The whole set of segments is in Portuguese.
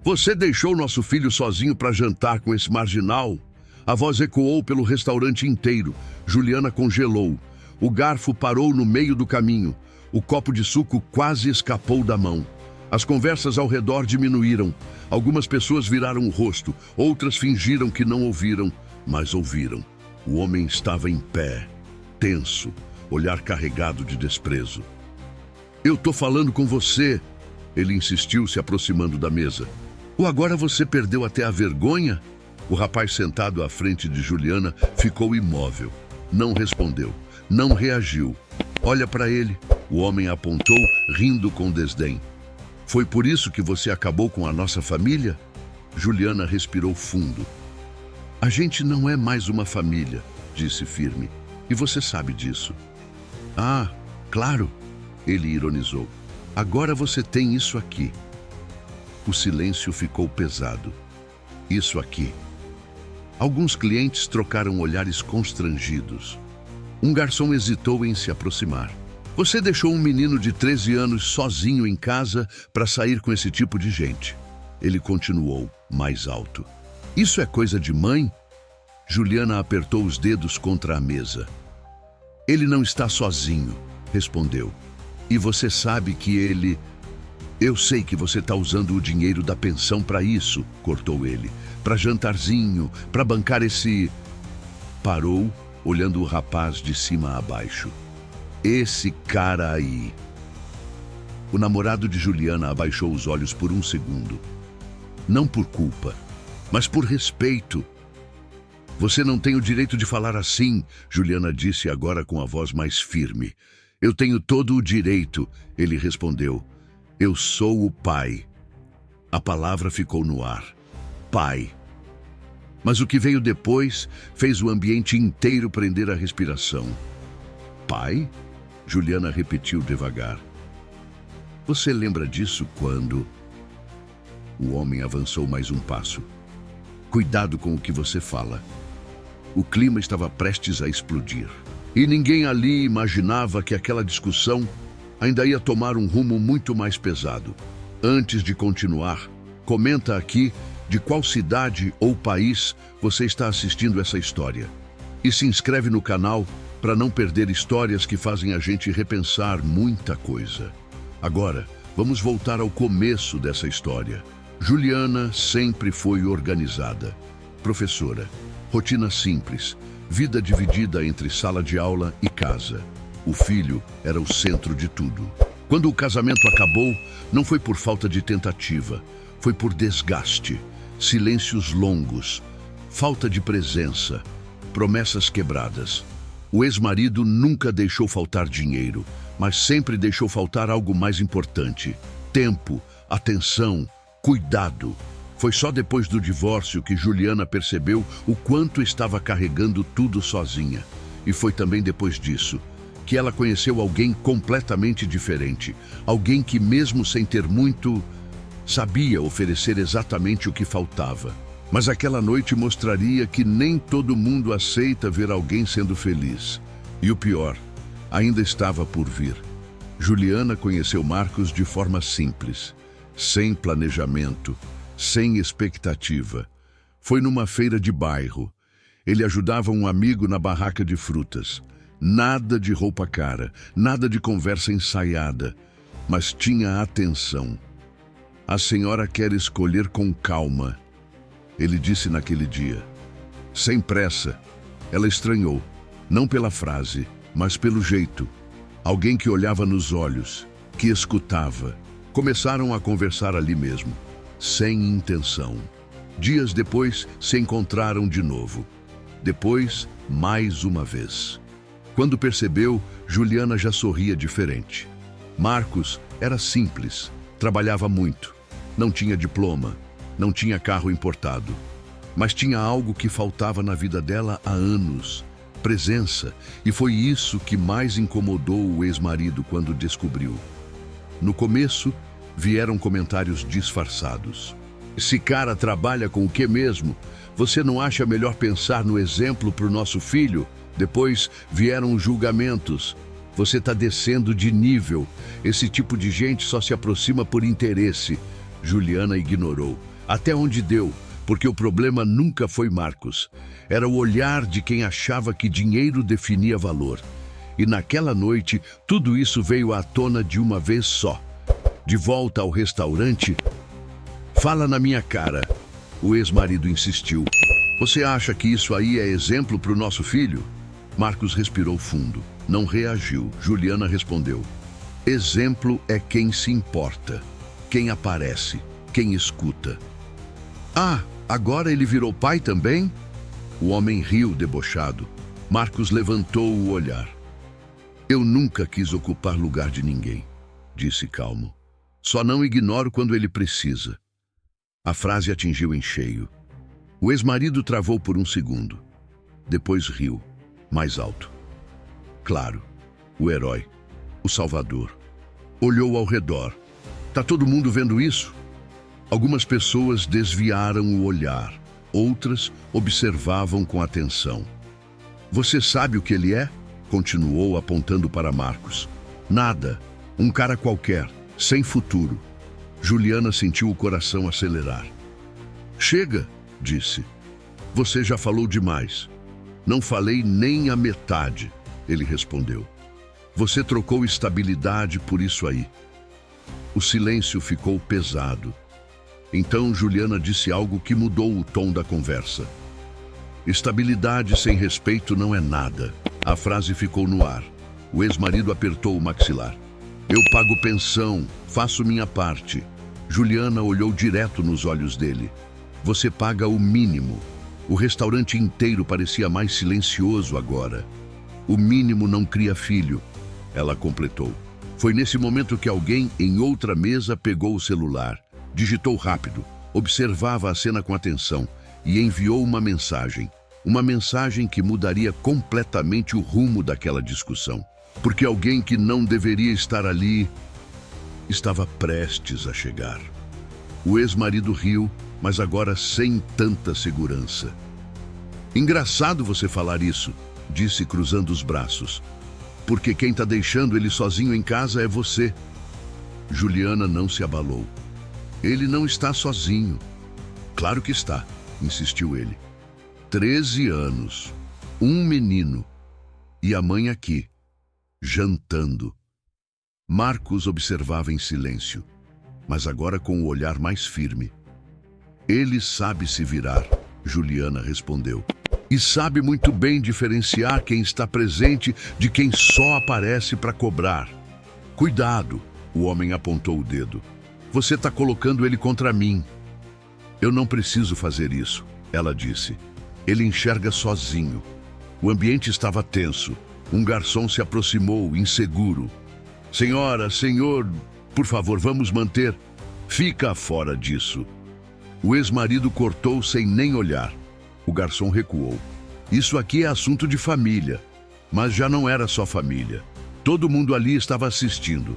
Você deixou nosso filho sozinho para jantar com esse marginal? A voz ecoou pelo restaurante inteiro. Juliana congelou. O garfo parou no meio do caminho. O copo de suco quase escapou da mão. As conversas ao redor diminuíram. Algumas pessoas viraram o rosto, outras fingiram que não ouviram, mas ouviram. O homem estava em pé, tenso, olhar carregado de desprezo. Eu tô falando com você, ele insistiu, se aproximando da mesa. Ou agora você perdeu até a vergonha? O rapaz sentado à frente de Juliana ficou imóvel. Não respondeu, não reagiu. Olha para ele, o homem apontou, rindo com desdém. Foi por isso que você acabou com a nossa família? Juliana respirou fundo. A gente não é mais uma família, disse firme. E você sabe disso. Ah, claro, ele ironizou. Agora você tem isso aqui. O silêncio ficou pesado. Isso aqui. Alguns clientes trocaram olhares constrangidos. Um garçom hesitou em se aproximar. Você deixou um menino de 13 anos sozinho em casa para sair com esse tipo de gente. Ele continuou, mais alto. Isso é coisa de mãe? Juliana apertou os dedos contra a mesa. Ele não está sozinho, respondeu. E você sabe que ele... Eu sei que você está usando o dinheiro da pensão para isso, cortou ele. Para jantarzinho, para bancar esse... Parou, olhando o rapaz de cima a baixo. Esse cara aí. O namorado de Juliana abaixou os olhos por um segundo. Não por culpa, mas por respeito. Você não tem o direito de falar assim, Juliana disse agora com a voz mais firme. Eu tenho todo o direito, ele respondeu. Eu sou o pai. A palavra ficou no ar. Pai. Mas o que veio depois fez o ambiente inteiro prender a respiração. Pai? Juliana repetiu devagar. Você lembra disso quando... O homem avançou mais um passo. Cuidado com o que você fala. O clima estava prestes a explodir. E ninguém ali imaginava que aquela discussão ainda ia tomar um rumo muito mais pesado. Antes de continuar, comenta aqui de qual cidade ou país você está assistindo essa história. E se inscreve no canal para não perder histórias que fazem a gente repensar muita coisa. Agora, vamos voltar ao começo dessa história. Juliana sempre foi organizada. Professora, rotina simples, vida dividida entre sala de aula e casa. O filho era o centro de tudo. Quando o casamento acabou, não foi por falta de tentativa, foi por desgaste, silêncios longos, falta de presença, promessas quebradas. O ex-marido nunca deixou faltar dinheiro, mas sempre deixou faltar algo mais importante: tempo, atenção, cuidado. Foi só depois do divórcio que Juliana percebeu o quanto estava carregando tudo sozinha. E foi também depois disso que ela conheceu alguém completamente diferente. Alguém que, mesmo sem ter muito, sabia oferecer exatamente o que faltava. Mas aquela noite mostraria que nem todo mundo aceita ver alguém sendo feliz. E o pior, ainda estava por vir. Juliana conheceu Marcos de forma simples, sem planejamento, sem expectativa. Foi numa feira de bairro. Ele ajudava um amigo na barraca de frutas. Nada de roupa cara, nada de conversa ensaiada, mas tinha atenção. A senhora quer escolher com calma, ele disse naquele dia. Sem pressa. Ela estranhou, não pela frase, mas pelo jeito. Alguém que olhava nos olhos, que escutava. Começaram a conversar ali mesmo, sem intenção. Dias depois, se encontraram de novo. Depois, mais uma vez. Quando percebeu, Juliana já sorria diferente. Marcos era simples, trabalhava muito, não tinha diploma, não tinha carro importado, mas tinha algo que faltava na vida dela há anos: presença, e foi isso que mais incomodou o ex-marido quando descobriu. No começo, vieram comentários disfarçados. Esse cara trabalha com o que mesmo? Você não acha melhor pensar no exemplo para o nosso filho? Depois vieram os julgamentos. Você está descendo de nível. Esse tipo de gente só se aproxima por interesse. Juliana ignorou. Até onde deu, porque o problema nunca foi Marcos. Era o olhar de quem achava que dinheiro definia valor. E naquela noite, tudo isso veio à tona de uma vez só. De volta ao restaurante, "Fala na minha cara", o ex-marido insistiu. "Você acha que isso aí é exemplo para o nosso filho?" Marcos respirou fundo. Não reagiu. Juliana respondeu: "Exemplo é quem se importa, quem aparece, quem escuta." "Ah, agora ele virou pai também?" O homem riu debochado. Marcos levantou o olhar. "Eu nunca quis ocupar lugar de ninguém", disse calmo. "Só não ignoro quando ele precisa." A frase atingiu em cheio. O ex-marido travou por um segundo. Depois riu, mais alto. Claro, o herói, o salvador. Olhou ao redor. "Tá todo mundo vendo isso?" Algumas pessoas desviaram o olhar, outras observavam com atenção. "Você sabe o que ele é?" continuou apontando para Marcos. "Nada, um cara qualquer, sem futuro." Juliana sentiu o coração acelerar. "Chega", disse. "Você já falou demais." "Não falei nem a metade", ele respondeu. "Você trocou estabilidade por isso aí." O silêncio ficou pesado. Então Juliana disse algo que mudou o tom da conversa. "Estabilidade sem respeito não é nada." A frase ficou no ar. O ex-marido apertou o maxilar. "Eu pago pensão, faço minha parte." Juliana olhou direto nos olhos dele. "Você paga o mínimo." O restaurante inteiro parecia mais silencioso agora. "O mínimo não cria filho", ela completou. Foi nesse momento que alguém em outra mesa pegou o celular, digitou rápido, observava a cena com atenção e enviou uma mensagem. Uma mensagem que mudaria completamente o rumo daquela discussão. Porque alguém que não deveria estar ali estava prestes a chegar. O ex-marido riu, mas agora sem tanta segurança. "Engraçado você falar isso", disse cruzando os braços. "Porque quem está deixando ele sozinho em casa é você." Juliana não se abalou. "Ele não está sozinho." "Claro que está", insistiu ele. 13 anos, um menino, e a mãe aqui, jantando. Marcos observava em silêncio, mas agora com o olhar mais firme. "Ele sabe se virar", Juliana respondeu. "E sabe muito bem diferenciar quem está presente de quem só aparece para cobrar." "Cuidado", o homem apontou o dedo. "Você está colocando ele contra mim." "Eu não preciso fazer isso", ela disse. Ele enxerga sozinho. O ambiente estava tenso. Um garçom se aproximou, inseguro. "Senhora, senhor, por favor, vamos manter." "Fica fora disso." O ex-marido cortou sem nem olhar. O garçom recuou. "Isso aqui é assunto de família." Mas já não era só família. Todo mundo ali estava assistindo.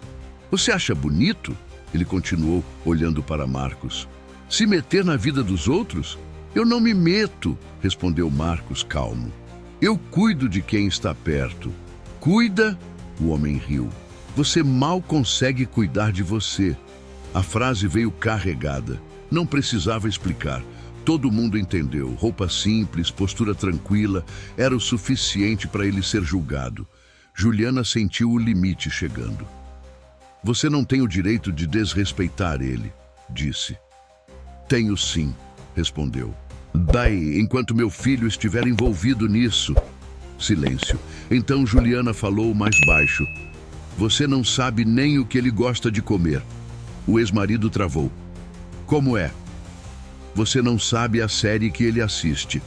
"Você acha bonito?" Ele continuou, olhando para Marcos. "Se meter na vida dos outros?" "Eu não me meto", respondeu Marcos calmo. "Eu cuido de quem está perto." "Cuida?" O homem riu. "Você mal consegue cuidar de você." A frase veio carregada. Não precisava explicar. Todo mundo entendeu. Roupa simples, postura tranquila, era o suficiente para ele ser julgado. Juliana sentiu o limite chegando. "Você não tem o direito de desrespeitar ele", disse. "Tenho sim", respondeu. "Daí, enquanto meu filho estiver envolvido nisso." Silêncio. Então Juliana falou mais baixo. "Você não sabe nem o que ele gosta de comer." O ex-marido travou. "Como é?" "Você não sabe a série que ele assiste.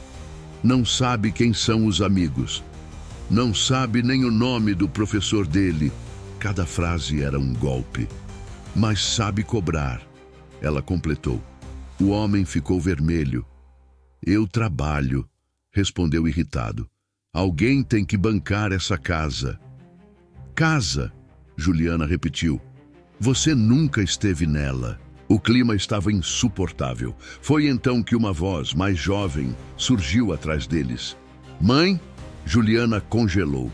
Não sabe quem são os amigos. Não sabe nem o nome do professor dele." Cada frase era um golpe. "Mas sabe cobrar", ela completou. O homem ficou vermelho. "Eu trabalho", respondeu irritado. "Alguém tem que bancar essa casa." "Casa", Juliana repetiu. "Você nunca esteve nela." O clima estava insuportável. Foi então que uma voz mais jovem surgiu atrás deles. "Mãe?" Juliana congelou.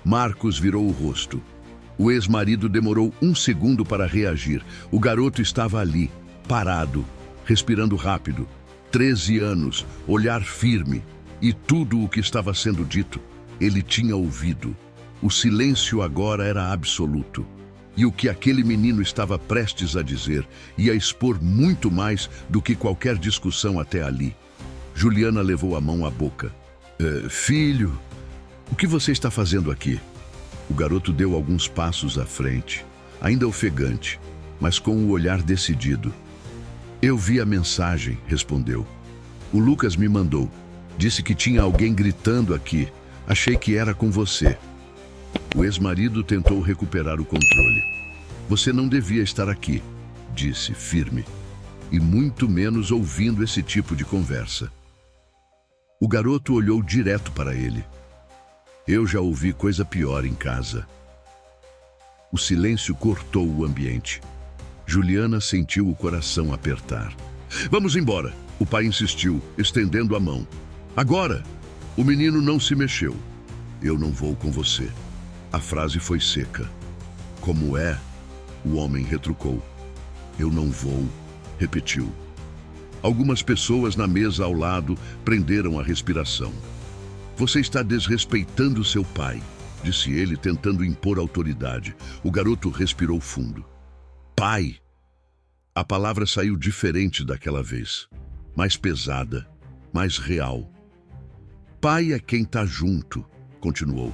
Marcos virou o rosto. O ex-marido demorou um segundo para reagir. O garoto estava ali, parado, respirando rápido. 13 anos, olhar firme. E tudo o que estava sendo dito, ele tinha ouvido. O silêncio agora era absoluto. E o que aquele menino estava prestes a dizer ia expor muito mais do que qualquer discussão até ali. Juliana levou a mão à boca. Filho, o que você está fazendo aqui? O garoto deu alguns passos à frente, ainda ofegante, mas com o olhar decidido. Eu vi a mensagem, respondeu. O Lucas me mandou. Disse que tinha alguém gritando aqui. Achei que era com você. O ex-marido tentou recuperar o controle. Você não devia estar aqui, disse, firme, e muito menos ouvindo esse tipo de conversa. O garoto olhou direto para ele. Eu já ouvi coisa pior em casa. O silêncio cortou o ambiente. Juliana sentiu o coração apertar. Vamos embora, o pai insistiu, estendendo a mão. Agora! O menino não se mexeu. Eu não vou com você. A frase foi seca. Como é? O homem retrucou. Eu não vou, repetiu. Algumas pessoas na mesa ao lado prenderam a respiração. Você está desrespeitando seu pai, disse ele, tentando impor autoridade. O garoto respirou fundo. Pai! A palavra saiu diferente daquela vez. Mais pesada, mais real. Pai é quem está junto, continuou.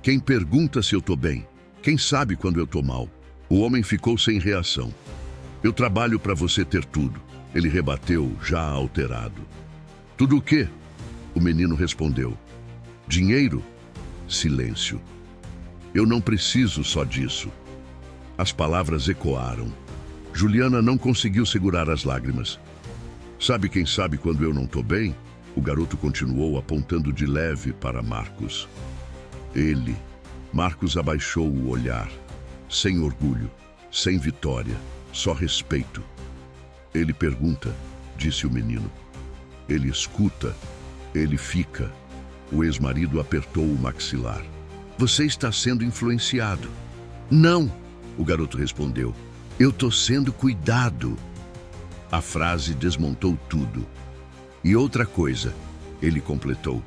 Quem pergunta se eu tô bem. Quem sabe quando eu tô mal. O homem ficou sem reação. Eu trabalho para você ter tudo. Ele rebateu, já alterado. Tudo o quê? O menino respondeu. Dinheiro? Silêncio. Eu não preciso só disso. As palavras ecoaram. Juliana não conseguiu segurar as lágrimas. Sabe quem sabe quando eu não tô bem? O garoto continuou apontando de leve para Marcos. Ele. Marcos abaixou o olhar. Sem orgulho, sem vitória, só respeito. Ele pergunta, disse o menino. Ele escuta, ele fica. O ex-marido apertou o maxilar. Você está sendo influenciado. Não, o garoto respondeu. Eu tô sendo cuidado. A frase desmontou tudo. E outra coisa, ele completou.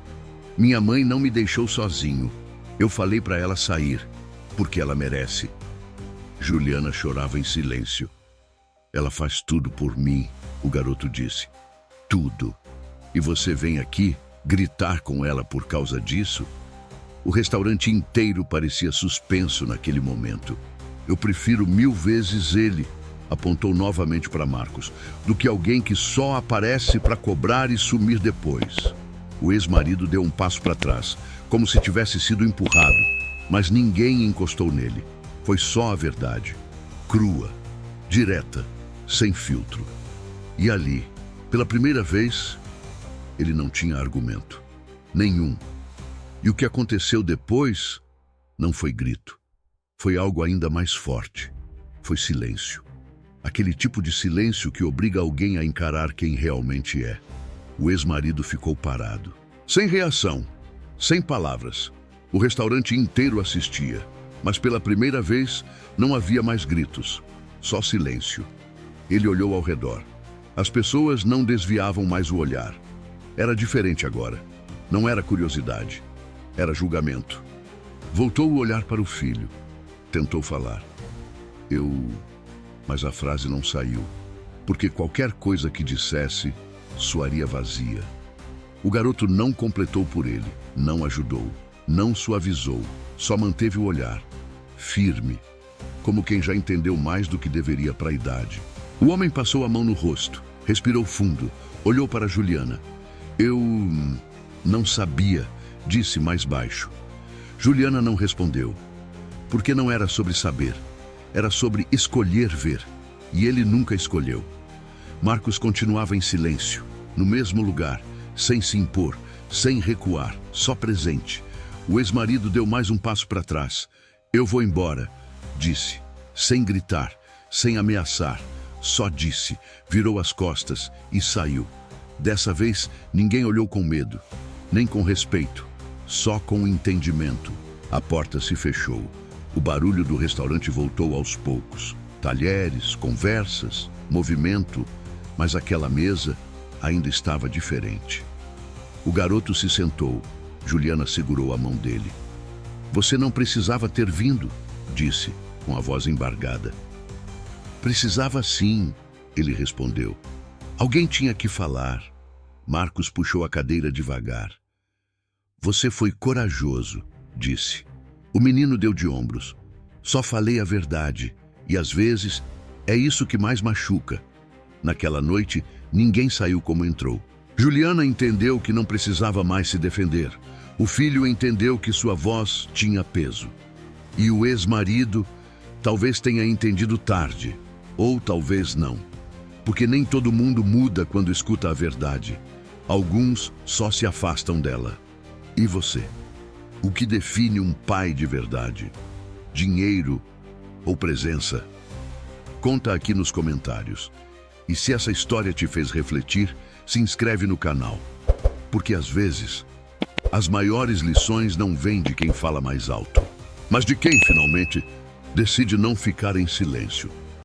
Minha mãe não me deixou sozinho. Eu falei para ela sair, porque ela merece. Juliana chorava em silêncio. Ela faz tudo por mim, o garoto disse. Tudo. E você vem aqui gritar com ela por causa disso? O restaurante inteiro parecia suspenso naquele momento. Eu prefiro 1000 vezes ele, apontou novamente para Marcos, do que alguém que só aparece para cobrar e sumir depois. O ex-marido deu um passo para trás, como se tivesse sido empurrado, mas ninguém encostou nele. Foi só a verdade, crua, direta, sem filtro. E ali, pela primeira vez, ele não tinha argumento. Nenhum. E o que aconteceu depois não foi grito. Foi algo ainda mais forte. Foi silêncio. Aquele tipo de silêncio que obriga alguém a encarar quem realmente é. O ex-marido ficou parado. Sem reação, sem palavras. O restaurante inteiro assistia. Mas pela primeira vez não havia mais gritos. Só silêncio. Ele olhou ao redor. As pessoas não desviavam mais o olhar. Era diferente agora. Não era curiosidade. Era julgamento. Voltou o olhar para o filho. Tentou falar. Mas a frase não saiu. Porque qualquer coisa que dissesse soaria vazia. O garoto não completou por ele. Não ajudou. Não suavizou. Só manteve o olhar. Firme. Como quem já entendeu mais do que deveria para a idade. O homem passou a mão no rosto. Respirou fundo. Olhou para Juliana. Eu não sabia, disse mais baixo. Juliana não respondeu. Porque não era sobre saber. Era sobre escolher ver. E ele nunca escolheu. Marcos continuava em silêncio, no mesmo lugar, sem se impor, sem recuar, só presente. O ex-marido deu mais um passo para trás. Eu vou embora, disse, sem gritar, sem ameaçar. Só disse, virou as costas e saiu. Dessa vez, ninguém olhou com medo, nem com respeito, só com entendimento. A porta se fechou. O barulho do restaurante voltou aos poucos. Talheres, conversas, movimento. Mas aquela mesa ainda estava diferente. O garoto se sentou. Juliana segurou a mão dele. Você não precisava ter vindo, disse, com a voz embargada. Precisava sim, ele respondeu. Alguém tinha que falar. Marcos puxou a cadeira devagar. Você foi corajoso, disse. O menino deu de ombros. Só falei a verdade, e às vezes é isso que mais machuca. Naquela noite, ninguém saiu como entrou. Juliana entendeu que não precisava mais se defender. O filho entendeu que sua voz tinha peso. E o ex-marido talvez tenha entendido tarde, ou talvez não. Porque nem todo mundo muda quando escuta a verdade. Alguns só se afastam dela. E você? O que define um pai de verdade? Dinheiro ou presença? Conta aqui nos comentários. E se essa história te fez refletir, se inscreve no canal. Porque às vezes, as maiores lições não vêm de quem fala mais alto, mas de quem finalmente decide não ficar em silêncio.